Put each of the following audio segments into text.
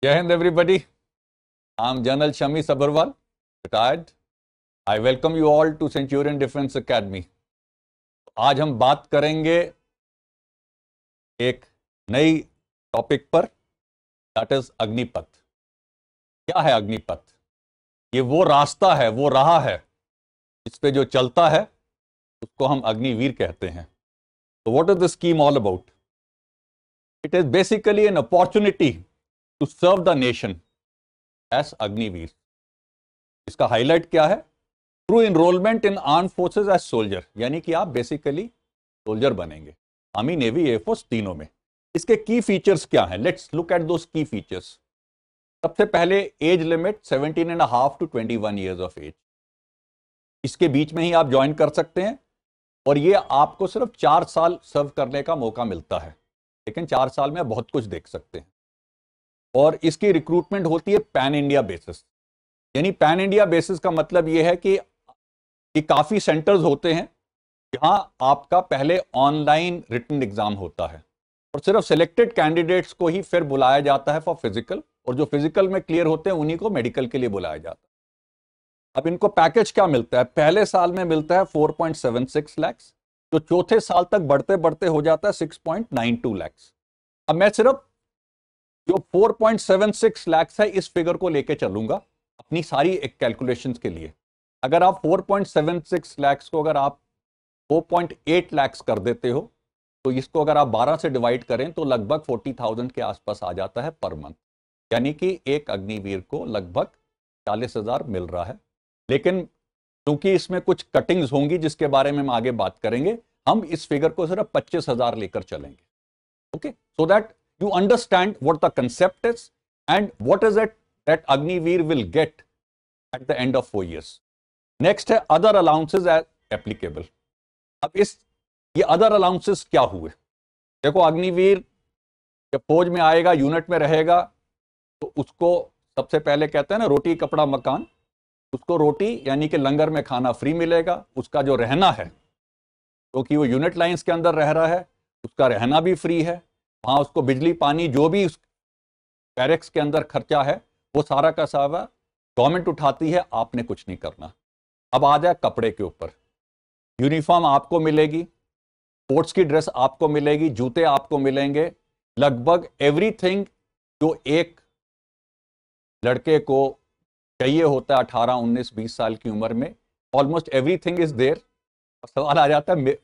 Jai Hind everybody. I'm General Shami Sabharwal, retired. I welcome you all to Centurion Defense Academy. आज हम बात करेंगे एक नई टॉपिक पर, दैट इज अग्निपथ। क्या है अग्निपथ? ये वो रास्ता है, वो राह है जिस पे जो चलता है उसको हम अग्निवीर कहते हैं। तो what is the scheme all about? It is basically an opportunity to serve the nation as Agniveer. इसका हाईलाइट क्या है? Through enrolment in armed forces as soldier, यानी कि आप बेसिकली सोल्जर बनेंगे, आर्मी, नेवी, एयरफोर्स, तीनों में। इसके की फीचर्स क्या हैं? लेट्स लुक एट दोस की फीचर्स। सबसे पहले age limit 17.5 to 21 years of age, इसके बीच में ही आप ज्वाइन कर सकते हैं और ये आपको सिर्फ 4 साल सर्व करने का मौका मिलता है, लेकिन 4 साल में बहुत कुछ देख सकते हैं। और इसकी रिक्रूटमेंट होती है पैन इंडिया बेसिस, यानी पैन इंडिया बेसिस का मतलब यह है कि काफी सेंटर्स होते हैं जहां आपका पहले ऑनलाइन रिटन एग्जाम होता है और सिर्फ सिलेक्टेड कैंडिडेट्स को ही फिर बुलाया जाता है फॉर फिजिकल, और जो फिजिकल में क्लियर होते हैं उन्हीं को मेडिकल के लिए बुलाया जाता है। अब इनको पैकेज क्या मिलता है? पहले साल में मिलता है 4.76 लाख, जो चौथे साल तक बढ़ते बढ़ते हो जाता है 6.92 लाख। अब मैं सिर्फ जो 4.76 लाख है इस फिगर को लेके चलूंगा अपनी सारी एक कैलकुलेशंस के लिए। अगर आप 4.76 लाख को अगर आप 4.8 लाख कर देते हो तो इसको अगर आप 12 से डिवाइड करें तो लगभग 40,000 के आसपास आ जाता है पर मंथ, यानी कि एक अग्निवीर को लगभग 40,000 मिल रहा है। लेकिन क्योंकि इसमें कुछ कटिंग्स होंगी जिसके बारे में हम आगे बात करेंगे, हम इस फिगर को सिर्फ 25,000 लेकर चलेंगे। Okay, so that you understand what the concept is and what is it that Agniveer will get at the end of 4 years. Next है other allowances as applicable. अब ये other allowances क्या हुए? देखो, अग्निवीर जब फौज में आएगा, यूनिट में रहेगा, तो उसको सबसे पहले कहते हैं ना रोटी कपड़ा मकान। उसको रोटी यानी कि लंगर में खाना फ्री मिलेगा, उसका जो रहना है, क्योंकि वो यूनिट लाइंस के अंदर रह रहा है, उसका रहना भी फ्री है। वहां उसको बिजली पानी जो भी उस बैरक्स के अंदर खर्चा है वो सारा का सारा गवर्नमेंट उठाती है, आपने कुछ नहीं करना। अब आ जाए कपड़े के ऊपर। यूनिफॉर्म आपको मिलेगी, स्पोर्ट्स की ड्रेस आपको मिलेगी, जूते आपको मिलेंगे, लगभग एवरीथिंग जो एक लड़के को चाहिए होता है 18, 19, 20 साल की उम्र में, ऑलमोस्ट एवरीथिंग इज देयर। सवाल आ जाता है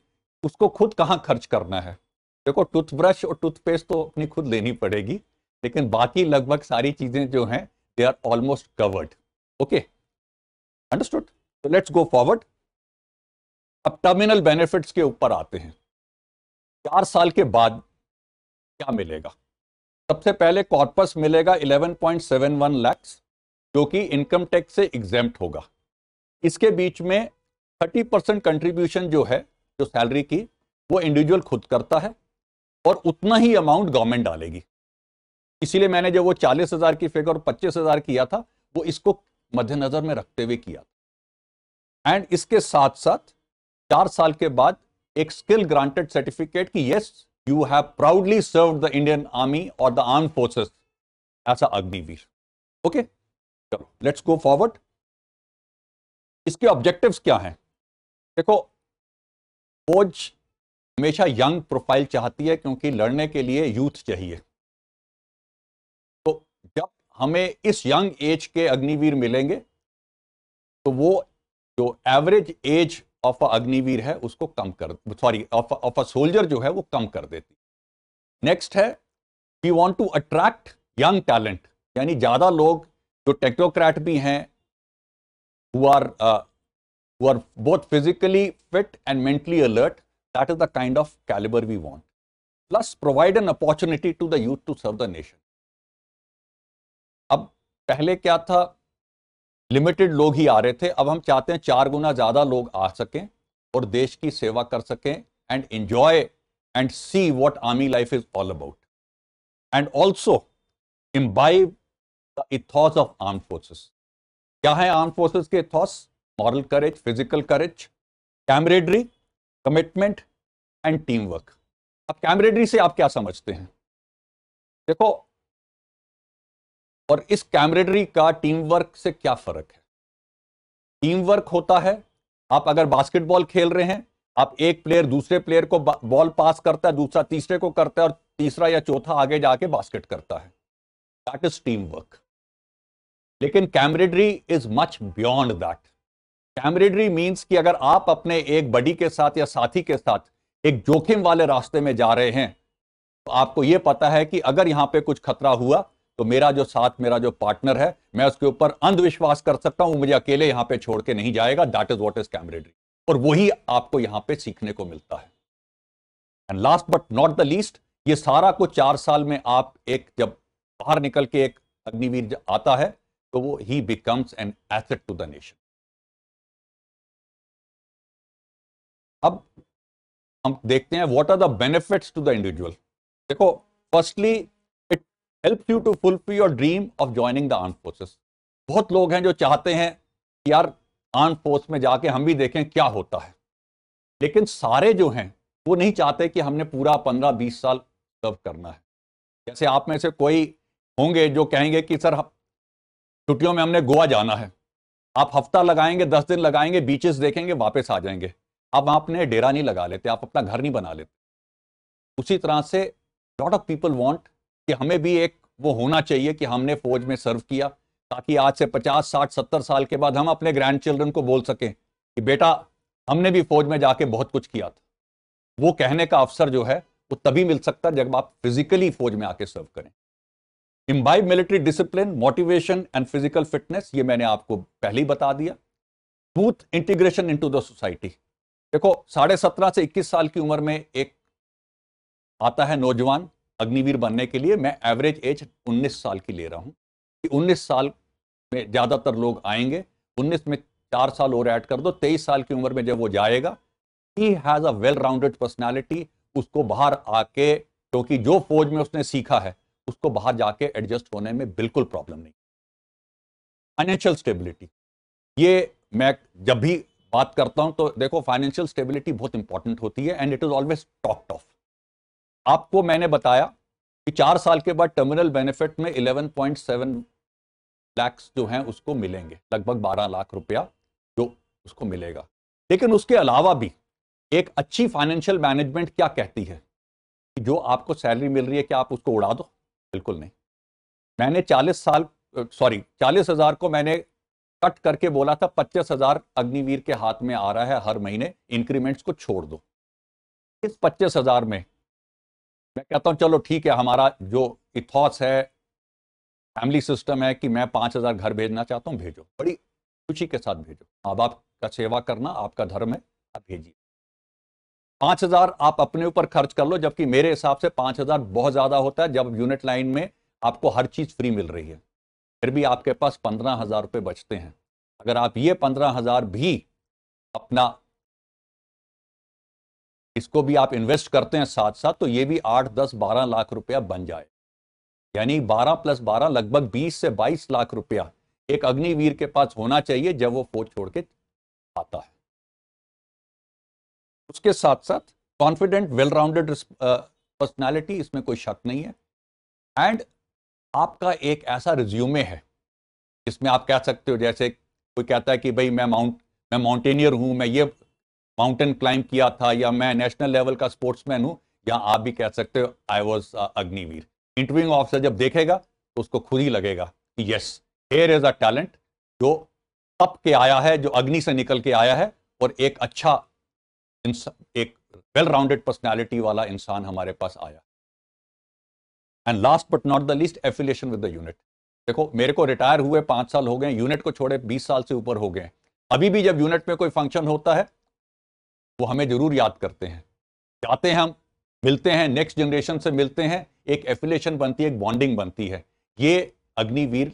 उसको खुद कहां खर्च करना है। देखो, टूथब्रश और टूथपेस्ट तो अपनी खुद लेनी पड़ेगी, लेकिन बाकी लगभग सारी चीजें जो हैं they are almost covered. Okay, understood? तो लेट्स गो फॉरवर्ड। अब टर्मिनल बेनिफिट्स के ऊपर आते हैं। 4 साल के बाद क्या मिलेगा? सबसे पहले कॉर्पस मिलेगा 11.71 लाख, जो कि इनकम टैक्स से एग्जेम्प्ट होगा। इसके बीच में 30% कंट्रीब्यूशन जो है, जो सैलरी की, वो इंडिविजुअल खुद करता है और उतना ही अमाउंट गवर्नमेंट डालेगी। इसीलिए मैंने जब वो 40,000 की फिगर 25,000 किया था, वो इसको मद्देनजर में रखते हुए किया था। एंड इसके साथ साथ 4 साल के बाद एक स्किल ग्रांटेड सर्टिफिकेट कि yes you have proudly served the Indian Army और the arm forces as a Agniveer. Okay, चलो लेट्स गो फॉरवर्ड। इसके ऑब्जेक्टिव्स क्या हैं? देखो, फौज हमेशा यंग प्रोफाइल चाहती है क्योंकि लड़ने के लिए यूथ चाहिए। तो जब हमें इस यंग एज के अग्निवीर मिलेंगे तो वो जो average age of a Agniveer है उसको कम कर, सॉरी, ऑफ अ सोल्जर जो है वो कम कर देती। नेक्स्ट है, we want to attract young talent, यानी ज्यादा लोग जो टेक्नोक्रेट भी हैं, who are both physically fit and mentally alert. That is the kind of caliber we want. Plus, provide an opportunity to the youth to serve the nation. अब पहले क्या था, लिमिटेड लोग ही आ रहे थे। अब हम चाहते हैं 4 गुना ज्यादा लोग आ सकें और देश की सेवा कर सकें and enjoy and see what army life is all about, and also imbibe the ethos of arm forces. क्या है आर्म फोर्सेस के ethos? Moral courage, physical courage, camaraderie, commitment and team work. अब कैमरेडरी से आप क्या समझते हैं? देखो, और इस कैमरेडरी का टीम वर्क से क्या फर्क है? टीम वर्क होता है, आप अगर बास्केटबॉल खेल रहे हैं, आप एक प्लेयर दूसरे प्लेयर को बॉल पास करता है, दूसरा तीसरे को करता है और तीसरा या चौथा आगे जाके बास्केट करता है, दैट इज टीम वर्क। लेकिन camaraderie is much beyond that. Camaraderie means कि अगर आप अपने एक बडी के साथ या साथी के साथ एक जोखिम वाले रास्ते में जा रहे हैं, तो आपको यह पता है कि अगर यहां पे कुछ खतरा हुआ तो मेरा जो साथ, मेरा जो पार्टनर है, मैं उसके ऊपर अंधविश्वास कर सकता हूं, वो मुझे अकेले यहां पे छोड़ के नहीं जाएगा। That is what is camaraderie, और वही आपको यहां पे सीखने को मिलता है। And last but not the least, ये सारा कुछ 4 साल में आप एक जब बाहर निकल के एक अग्निवीर आता है तो वो ही becomes an asset to the nation. अब हम देखते हैं what are the benefits to the individual. देखो, firstly it helps you to fulfil your dream of joining the armed forces. बहुत लोग हैं जो चाहते हैं कि यार आर्म्ड फोर्स में जाके हम भी देखें क्या होता है, लेकिन सारे जो हैं वो नहीं चाहते कि हमने पूरा 15-20 साल सर्व करना है। जैसे आप में से कोई होंगे जो कहेंगे कि सर छुट्टियों में हमने गोवा जाना है, आप हफ्ता लगाएंगे, 10 दिन लगाएंगे, बीचेस देखेंगे, वापस आ जाएंगे। आप अपने डेरा नहीं लगा लेते, आप अपना घर नहीं बना लेते। उसी तरह से लॉट ऑफ पीपल वांट कि हमें भी एक वो होना चाहिए कि हमने फौज में सर्व किया, ताकि आज से 50, 60, 70 साल के बाद हम अपने ग्रैंड चिल्ड्रन को बोल सकें कि बेटा हमने भी फौज में जाके बहुत कुछ किया था। वो कहने का अवसर जो है वो तभी मिल सकता है जब आप फिजिकली फौज में आके सर्व करें। Imbibe military discipline, motivation and physical fitness, ये मैंने आपको पहले ही बता दिया। Smooth integration into the society. देखो, 17.5 से 21 साल की उम्र में एक आता है नौजवान अग्निवीर बनने के लिए। मैं एवरेज एज 19 साल की ले रहा हूं कि 19 साल में ज्यादातर लोग आएंगे। 19 में 4 साल और ऐड कर दो, 23 साल की उम्र में जब वो जाएगा, he has a well rounded personality. उसको बाहर आके, क्योंकि जो फौज में उसने सीखा है उसको बाहर जाके एडजस्ट होने में बिल्कुल प्रॉब्लम नहीं। फाइनेंशियल स्टेबिलिटी, ये मैं जब भी बात करता हूं तो देखो, फाइनेंशियल स्टेबिलिटी बहुत इंपॉर्टेंट होती है and it is always talked of. आपको मैंने बताया कि 4 साल के बाद टर्मिनल बेनिफिट में 11.7 लाख जो हैं उसको मिलेंगे, लगभग 12 लाख रुपया जो उसको मिलेगा। लेकिन उसके अलावा भी एक अच्छी फाइनेंशियल मैनेजमेंट क्या कहती है कि जो आपको सैलरी मिल रही है, क्या आप उसको उड़ा दो? बिल्कुल नहीं। मैंने 40,000 को मैंने कट करके बोला था 25,000 अग्निवीर के हाथ में आ रहा है हर महीने, इंक्रीमेंट्स को छोड़ दो। इस 25,000 में मैं कहता हूं चलो ठीक है, हमारा जो इथॉस है, फैमिली सिस्टम है कि मैं 5,000 घर भेजना चाहता हूं, भेजो, बड़ी खुशी के साथ भेजो। माँ बाप का सेवा करना आपका धर्म है, आप भेजिए। 5,000 आप अपने ऊपर खर्च कर लो, जबकि मेरे हिसाब से 5,000 बहुत ज्यादा होता है जब यूनिट लाइन में आपको हर चीज फ्री मिल रही है। फिर भी आपके पास 15,000 रुपए बचते हैं। अगर आप ये 15,000 भी अपना इसको भी आप इन्वेस्ट करते हैं साथ साथ, तो ये भी 8, 10, 12 लाख रुपया बन जाए। यानी 12 + 12 लगभग 20 से 22 लाख रुपया एक अग्निवीर के पास होना चाहिए जब वो फौज छोड़ के आता है। उसके साथ साथ कॉन्फिडेंट, वेल राउंडेड पर्सनालिटी, इसमें कोई शक नहीं है। एंड आपका एक ऐसा रिज्यूमे है जिसमें आप कह सकते हो, जैसे कोई कहता है कि भाई मैं माउंटेनियर हूं, मैं ये माउंटेन क्लाइंब किया था, या मैं नेशनल लेवल का स्पोर्ट्समैन हूं, या आप भी कह सकते हो I was Agniveer. Interviewing officer जब देखेगा तो उसको खुद ही लगेगा कि yes, here is a talent जो तप के आया है, जो अग्नि से निकल के आया है, और एक अच्छा एक वेल राउंडेड पर्सनैलिटी वाला इंसान हमारे पास आया। And last but not the least, affiliation with the unit. देखो, मेरे को रिटायर हुए 5 साल हो गए, यूनिट को छोड़े 20 साल से ऊपर हो गए। अभी भी जब यूनिट में कोई फंक्शन होता है वो हमें जरूर याद करते हैं, जाते हैं, हम मिलते हैं, नेक्स्ट जनरेशन से मिलते हैं, एक एफिलिएशन बनती है, एक बॉन्डिंग बनती है। ये अग्निवीर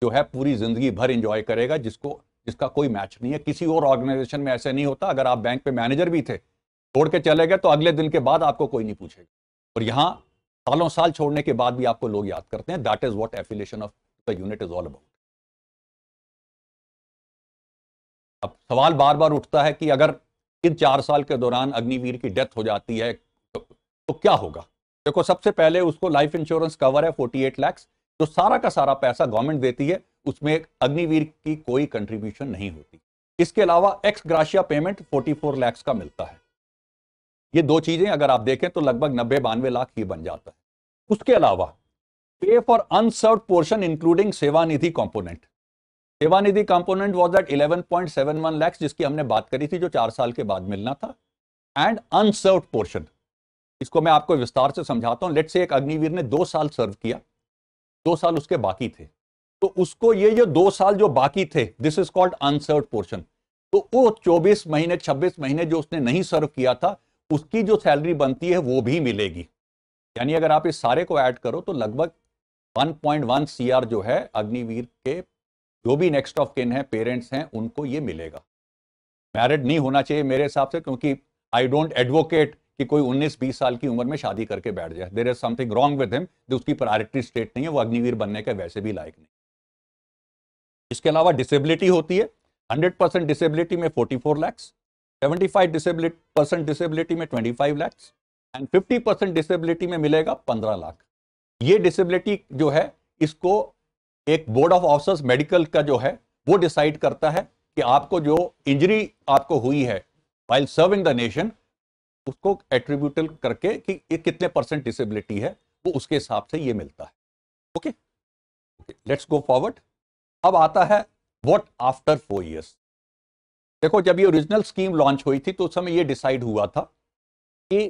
जो है पूरी जिंदगी भर एंजॉय करेगा, जिसका कोई मैच नहीं है। किसी और ऑर्गेनाइजेशन में ऐसे नहीं होता। अगर आप बैंक पे मैनेजर भी थे, छोड़ के चले गए, तो अगले दिन के बाद आपको कोई नहीं पूछेगा, और यहां सालों साल छोड़ने के बाद भी आपको लोग याद करते हैं। That is what affiliation of the unit is all about. अब सवाल बार बार उठता है कि अगर इन 4 साल के दौरान अग्निवीर की डेथ हो जाती है तो क्या होगा? देखो, सबसे पहले उसको लाइफ इंश्योरेंस कवर है 48 लाख, जो सारा का सारा पैसा गवर्नमेंट देती है, उसमें अग्निवीर की कोई कंट्रीब्यूशन नहीं होती। इसके अलावा एक्स ग्राशिया पेमेंट 44 लाख का मिलता है। ये दो चीजें अगर आप देखें तो लगभग 90-92 लाख ही बन जाता है। उसके अलावा pay for unserved portion including Sevanidhi component. Sevanidhi component was at 11.71 lakh, जिसकी हमने बात करी थी, जो 4 साल के बाद मिलना था। एंड अनसर्व्ड पोर्शन, इसको मैं आपको विस्तार से समझाता हूं। लेट से एक अग्निवीर ने 2 साल सर्व किया, 2 साल उसके बाकी थे, तो उसको ये जो 2 साल जो बाकी थे, this is called unserved portion. तो वो 24 महीने 26 महीने जो उसने नहीं सर्व किया था, उसकी जो सैलरी बनती है वो भी मिलेगी। यानी अगर आप इस सारे को ऐड करो तो लगभग 1.1 CR जो है अग्निवीर के जो भी नेक्स्ट ऑफ किन है, पेरेंट्स हैं, उनको ये मिलेगा। मैरिड नहीं होना चाहिए मेरे हिसाब से, क्योंकि आई डोंट एडवोकेट कि कोई 19-20 साल की उम्र में शादी करके बैठ जाए। There is something wrong with him, जो उसकी प्रायोरिटी स्टेट नहीं है, वो अग्निवीर बनने के वैसे भी लायक नहीं। इसके अलावा डिसेबिलिटी होती है। 100% डिसेबिलिटी में 44 लाख, 75% डिसेबिलिटी में 25 लाख एंड 50% डिसेबिलिटी में मिलेगा 15 लाख। ये डिसेबिलिटी जो है, इसको एक बोर्ड ऑफ ऑफिसर्स मेडिकल का जो है वो डिसाइड करता है कि आपको जो इंजरी आपको हुई है व्हाइल सर्विंग द नेशन, उसको एट्रीब्यूटल करके कि ये कितने % डिसेबिलिटी है, वो उसके हिसाब से ये मिलता है। Okay, let's go forward. अब आता है व्हाट आफ्टर 4 years। देखो, जब ये ओरिजिनल स्कीम लॉन्च हुई थी तो उस समय ये डिसाइड हुआ था कि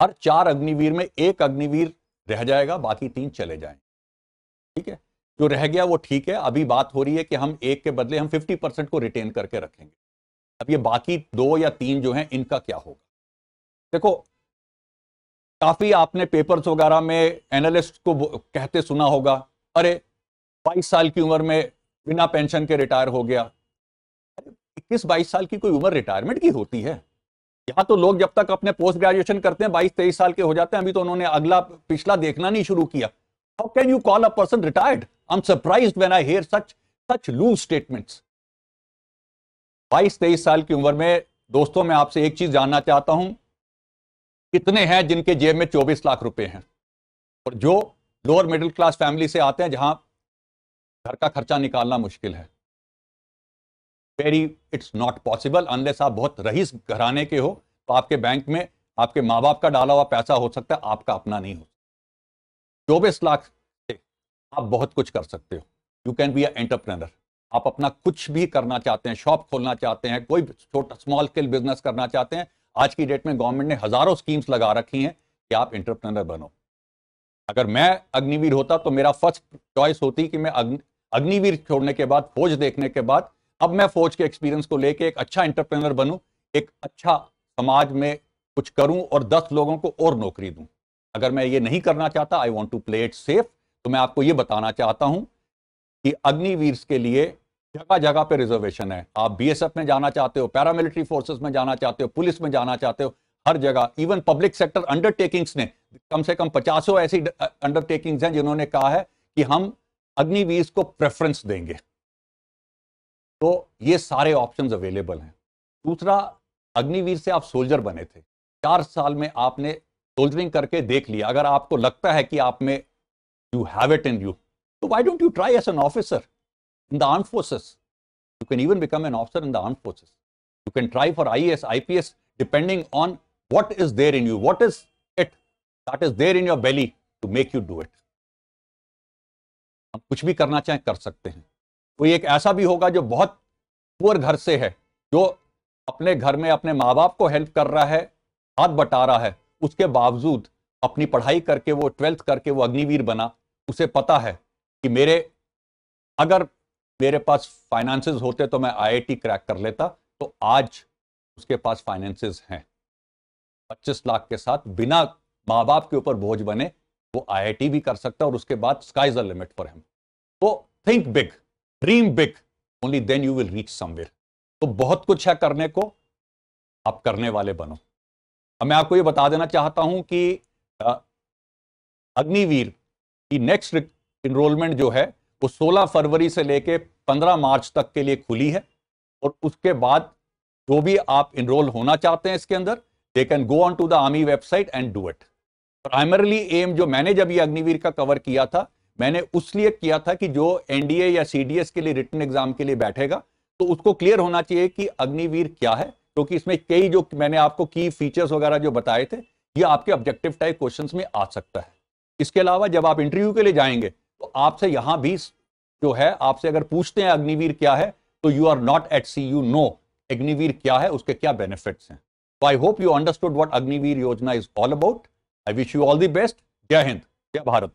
हर 4 अग्निवीर में 1 अग्निवीर रह जाएगा, बाकी 3 चले जाएं। ठीक है, जो रह गया वो ठीक है। अभी बात हो रही है कि हम 1 के बदले हम 50% को रिटेन करके रखेंगे। अब ये बाकी 2 या 3 जो हैं, इनका क्या होगा? देखो, काफी आपने पेपर्स वगैरह में एनालिस्ट को कहते सुना होगा, अरे 22 साल की उम्र में बिना पेंशन के रिटायर हो गया। 21-22 साल की कोई उम्र रिटायरमेंट की होती है? यहां तो लोग जब तक अपने पोस्ट ग्रेजुएशन करते हैं 22-23 साल के हो जाते हैं। अभी तो उन्होंने अगला पिछला देखना नहीं शुरू किया। How can you call a person retired? I am surprised when I hear such loose statements. 22-23 साल की उम्र में दोस्तों, मैं आपसे एक चीज जानना चाहता हूं, कितने हैं जिनके जेब में 24 लाख रुपए हैं, और जो लोअर मिडिल क्लास फैमिली से आते हैं जहां घर का खर्चा निकालना मुश्किल है? Very it's not possible. Unless आप बहुत रईस घराने के हो, तो आपके बैंक में आपके माँ बाप का डाला हुआ पैसा हो सकता है, आपका अपना नहीं हो। 24 लाख से आप बहुत कुछ कर सकते हो। You can be a entrepreneur. आप अपना कुछ भी करना चाहते हैं, शॉप खोलना चाहते हैं, कोई छोटा स्मॉल स्केल बिजनेस करना चाहते हैं, आज की डेट में गवर्नमेंट ने हजारों स्कीम्स लगा रखी हैं कि आप एंटरप्रेन्योर बनो। अगर मैं अग्निवीर होता तो मेरा फर्स्ट चॉइस होती कि मैं अग्निवीर छोड़ने के बाद, फौज देखने के बाद, अब मैं फौज के एक्सपीरियंस को लेके एक अच्छा एंटरप्रेन्योर बनूं, एक अच्छा समाज में कुछ करूं और 10 लोगों को और नौकरी दूं। अगर मैं ये नहीं करना चाहता, I want to play it safe, तो मैं आपको ये बताना चाहता हूं कि अग्निवीर के लिए जगह जगह पे रिजर्वेशन है। आप बीएसएफ में जाना चाहते हो, पैरामिलिट्री फोर्सेस में जाना चाहते हो, पुलिस में जाना चाहते हो, हर जगह। इवन पब्लिक सेक्टर अंडरटेकिंग्स ने कम से कम 50 ऐसी अंडरटेकिंग्स हैं जिन्होंने कहा है कि हम अग्निवीर को प्रेफरेंस देंगे। तो ये सारे ऑप्शंस अवेलेबल हैं। दूसरा, अग्निवीर से आप सोल्जर बने थे, 4 साल में आपने सोल्जरिंग करके देख लिया। अगर आपको लगता है कि आप में you have it in you, तो why don't you try as an officer in the armed forces? You can even become an officer in the armed forces. You can try for IAS, IPS, depending on what is there in you, what is it that is there in your belly to make you do it. हम कुछ भी करना चाहें कर सकते हैं। कोई एक ऐसा भी होगा जो बहुत पुअर घर से है, जो अपने घर में अपने माँ बाप को हेल्प कर रहा है, हाथ बटा रहा है, उसके बावजूद अपनी पढ़ाई करके वो 12th करके वो अग्निवीर बना। उसे पता है कि अगर मेरे पास फाइनेंसेस होते तो मैं आईआईटी क्रैक कर लेता। तो आज उसके पास फाइनेंसेस हैं, 25 लाख के साथ बिना माँ बाप के ऊपर बोझ बने वो आईआईटी भी कर सकता है, और उसके बाद sky is the limit for him. तो think big, dream big, only then you will reach somewhere. तो बहुत कुछ है करने को, आप करने वाले बनो। अब मैं आपको ये बता देना चाहता हूं कि अग्निवीर की नेक्स्ट इनरोलमेंट जो है वो 16 फरवरी से लेके 15 मार्च तक के लिए खुली है, और उसके बाद जो भी आप इनरोल होना चाहते हैं इसके अंदर, they can go on to the army website and do it. Primarily um जो मैंने जब ये अग्निवीर का कवर किया था, मैंने उसलिए किया था कि जो एनडीए या सीडीएस के लिए रिटन एग्जाम के लिए बैठेगा तो उसको क्लियर होना चाहिए कि अग्निवीर क्या है, क्योंकि इसमें कई जो मैंने आपको की फीचर्स वगैरह जो बताए थे ये आपके ऑब्जेक्टिव टाइप क्वेश्चंस में आ सकता है। इसके अलावा जब आप इंटरव्यू के लिए जाएंगे तो आपसे यहां भी जो है, आपसे अगर पूछते हैं अग्निवीर क्या है, तो you are not at sea, you know Agniveer क्या है, उसके क्या बेनिफिट्स हैं। तो I hope you understood what Agniveer Yojana is all about. I wish you all the best. जय हिंद, जय भारत।